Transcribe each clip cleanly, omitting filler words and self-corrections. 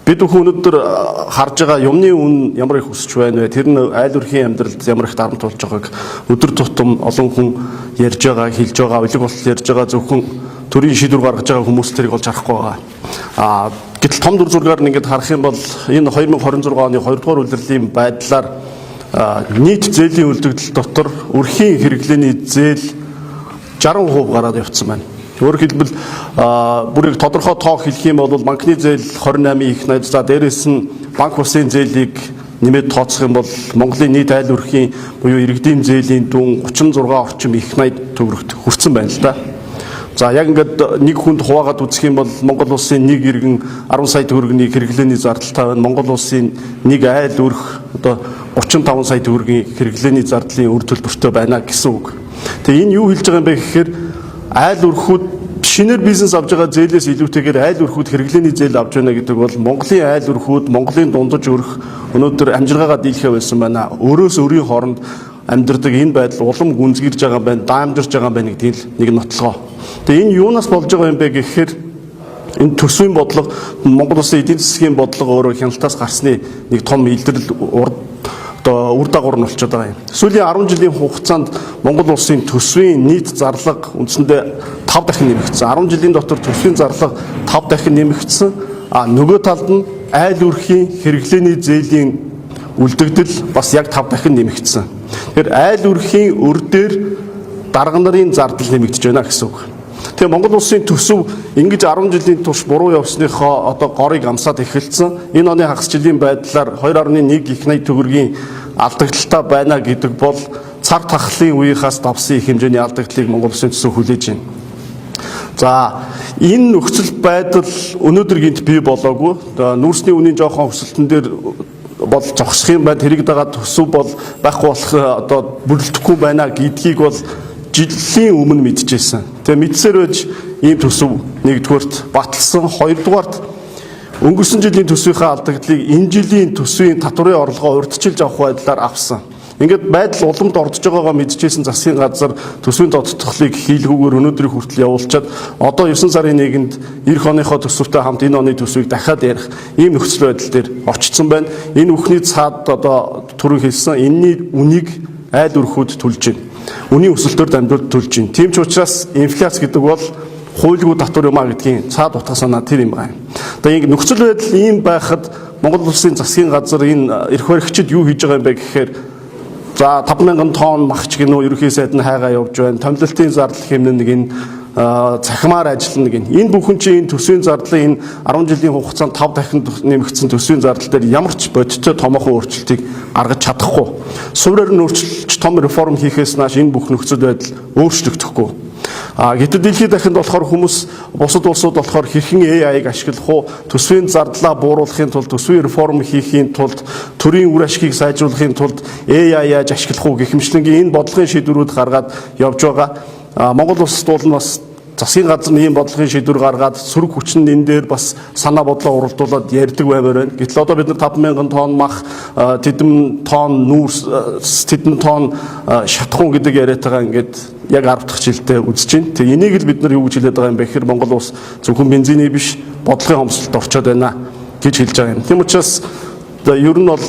бид өнөөдөр харж байгаа юмны үн ямар их өсч байна вэ? Тэр нь айл өрхийн амьдралд ямар их дарамт болж байгааг өдөр тутам олон хүн ярьж байгаа, хэлж байгаа, үлэг болтол ярьж байгаа, зөвхөн төрийн шийдвэр гаргаж байгаа хүмүүс тэрийг олж харахгүй байгаа. Гэтэл том дүр зургаар нь ингээд харах юм бол энэ 2026 оны 2 дугаар улирлын байдлаар нийт зээлийн үлдэгдэл дотор өрхийн хэрэглээний зээл 60% гараад явцсан байна. Өөрөөр хэлбэл бүрийг тодорхой тоо хэлэх юм бол банкны зээл 28 их найд, за дээрээс нь банк улсын зээлийг нэмээд тооцох юм бол Монголын нийт айл өрхийн буюу иргэдийн зээлийн дүн 36 орчим их найд төгрөгт хүрсэн байна л да. За яг ингээд нэг хүнд хуваагаад үзэх юм бол Монгол улсын нэг иргэн 10 сая төгрөгийн хэрэглээний зардалтай байна. Монгол улсын нэг айл өрх одоо 35 сая төгрөгийн хэрэглээний зардлын үр төлбөртэй байна гэсэн үг. Тэгээ энэ юу хэлж байгаа юм бэ гэхээр айл өрхүүд шинээр бизнес авж байгаа зээлээс илүүтэйгээр айл өрхүүд хэрэглээний зээл авч байна гэдэг бол Монголын айл өрхүүд Монголын дундаж өрх өнөөдөр амжиргаагаа дийлхэ байсан байна. Өөрөөс өөрийн хооронд амьдардаг энэ байдал улам гүнзгийрж байгаа байна, даамжирж байгаа байна гэдгийг нэг нотлогоо. Тэгээ энэ юунаас болж байгаа юм бэ гэхээр энэ төсвийн бодлого Монгол Улсын эдийн засгийн бодлого өөрөө хяналтаас гарсны нэг том илрэл үр дагавар нь болчиход байгаа юм. Сүүлийн 10 жилийн хугацаанд Монгол Улсын төсвийн нийт зарлага үндсэндээ 5 дахин нэмэгдсэн. 10 жилийн дотор төсвийн зарлага 5 дахин нэмэгдсэн. Нөгөө талд нь айл өрхийн хэрэглээний зээлийн үлдэгдэл бас яг 5 дахин нэмэгдсэн. Тэгэхээр айл өрхийн өр дээр дарга нарын зардал нэмэгдэж байна гэсэн үг. Тэгээ Монгол Улсын төсөв ингэж 10 жилийн турш буруу явсныхоо одоо горыг амсаад эхэлсэн. Энэ оны хагас жилийн байдлаар 2.1 их найд төгрөгийн алдагдaltaй байна гэдэг бол цар тахлын үеийнхээс давсан их хэмжээний алдагдлыг Монгол Улсын төсөв хүлээж байна. За энэ нөхцөл байдал өнөөдөр гинт бий болоогүй. Нүүрсний үнийн жоохон өсөлтөн дээр бол зогсох юм байна. Тэрийг дагаад төсөв бол байхгүй болох одоо бүрэлдэхгүй байна гэдгийг бол жилийн өмнө мэдчихсэн. Тэгээ мэдсээр байж ийм төсөв нэгдүгээрт баталсан, хоёрдугаарт өнгөрсөн жилийн төсвийнхаа алдагдлыг энэ жилийн төсвийн татварын орлогоо урьдчилж авах байдлаар авсан. Ингээд байдал уламд ордож байгаагаа мэдчихсэн засгийн газар төсвийн тодтголыг хийлгүүгээр өнөөдрийг хүртэл явуулчаад одоо 9 сарын 1-нд эх оныхоо төсөвтэй хамт энэ оны төсвийг дахиад ярих ийм нөхцөл байдал дээр орчсон байна. Энэ бүхний цаад одоо түрүү хэлсэн энэний үнийг айл өрхүүд төлж байна. Үнийн өсөлтөөр дамжуулж төлж байна. Тийм ч учраас инфляц гэдэг бол хуйлгүй татвар юмаа гэдгийн цаад утга санаа тэр юм байна. Одоо нөхцөл байдал ийм байхад Монгол Улсын засгийн газар энэ эрх баригчид юу хийж байгаа юм бэ гэхээр за 50000 тонн махч гинөө ерөнхий сайд нь хайгаа явж байна. Томилолтын зардал хэмнэн нэг энэ цахимаар ажиллана гин. Энэ бүхэн чинь энэ төсвийн зардлын энэ 10 жилийн хугацаанд 5 дахин нэмэгдсэн төсвийн зардал дээр ямар ч бодиттой томоохон өөрчлөлтийг гаргаж чадахгүй. Суурьаар нь өөрчилж том реформ хийхээс нааш энэ бүх нөхцөл байдал өөрчлөгдөхгүй. Гэтэл дэлхийд дахинд болохоор хүмүүс бусад улсууд болохоор хэрхэн AI-г ашиглах уу, төсвийн зардлаа бууруулахын тулд, төсвийн реформ хийхийн тулд, төрийн үр ашгийг сайжруулахын тулд AI яаж ашиглах уу гэх мэтлэнгийн энэ бодлогын шийдвэрүүд гаргаад явж байгаа. Монгол улсад бол бас засгийн газар ийм бодлогын шийдвэр гаргаад сөрөг хүчин энэ дээр бас санаа бодлоо уралдуулад ярьдаг баймаар байна. Гэтэл одоо бид нар 50000 тонн мах, тэдэн тонн нүүрс, тэдэн тонн шатхуун гэдэг яриатайгаа ингээд яг 10 дахь жилдээ үзэж байна. Тэгээ энийг л бид нар юу гэж хэлээд байгаа юм бэ гэхээр Монгол улс зөвхөн бензиний биш бодлогын хомсолд орчод байна гэж хэлж байгаа юм. Тийм учраас ер нь бол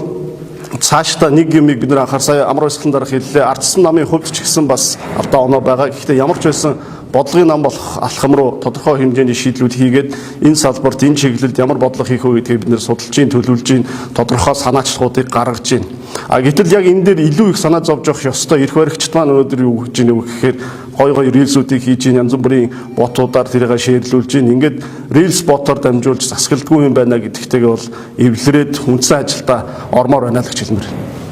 цаашдаа нэг юмыг бид нар анхаар сая амар баясгалан дараах хэллээ. Ардчсан намын хувьд ч гэсэн бас алдаа оноо байгаа. Гэхдээ ямар ч байсан бодлогын нам болох алхам руу тодорхой хэмжээний шийдлүүд хийгээд энэ салбарт энэ чиглэлд ямар бодлого хийх вэ гэдгийг бид нэр судалж ийн, төлөвлөж ийн, тодорхой санаачлагуудыг гаргаж ийн. Гэтэл яг энэ дээр илүү их санаа зовж явах ёстой. Эрх баригчид маань өнөөдөр юу гэж ийнэ вэ гэхээр гой рилсүүдийг хийж ийн, янз бүрийн ботуудаар тэрийг шеэрлүүлж ийн. Ингээд рилс ботоор дамжуулж засгалдгүй юм байна гэдэгтэйгээ бол эвлэрээд хүнсэн ажилдаа ормоор байна л гэж хэлмээр.